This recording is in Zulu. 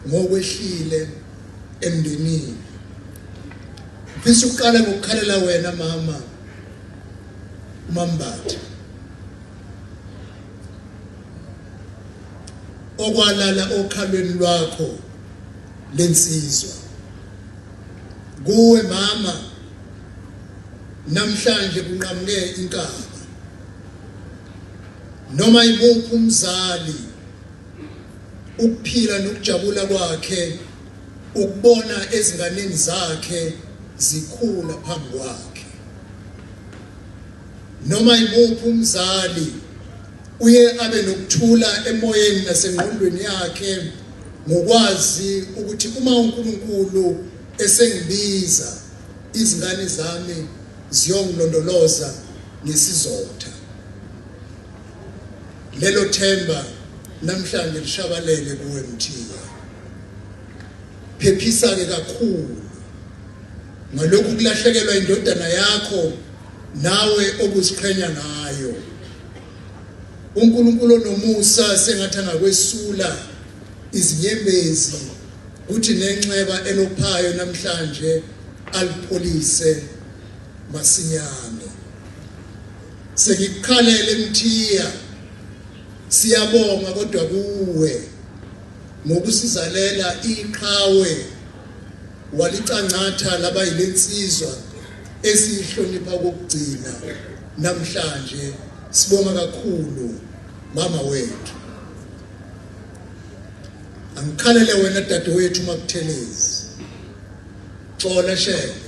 ngokwehlile emndenini. Mfisa uqala ngokukhalela wena mama uMambatha okwalala okhalweni lwakho lensizwa. Kuwe mama namhlanje kunqamuke inkaba. Noma imuphi umzali ukuphila nokujabula kwakhe ukubona ezinganeni zakhe zikhula phambi kwakhe. Noma imuphi umzali uye abe nokuthula emoyeni nasengqondweni yakhe ngokwazi ukuthi uma uNkulunkulu esengibiza izingane zami ziyongilondoloza ngesizotha. Lelo themba namhlanje lishabalele kuwe Mthiya. Phephisa ke kakhulu ngalokhu kulahlekelwa indodana yakho nawe obuziqhenya ngayo. uNkulunkulu onomusa sengathi angakwesula izinyembezi kuthi nenxeba elophayo namhlanje alipholise masinyane. Sengikukhalele Mthiya, siyabonga kodwa kuwe ngokusizalela iqhawe walicangatha laba yilensizwa esihlonipha kokugcina namhlanje. Sibonga kakhulu mama wethu. Angikhalele wena dadewethu Makuthelezi. Xola sheke.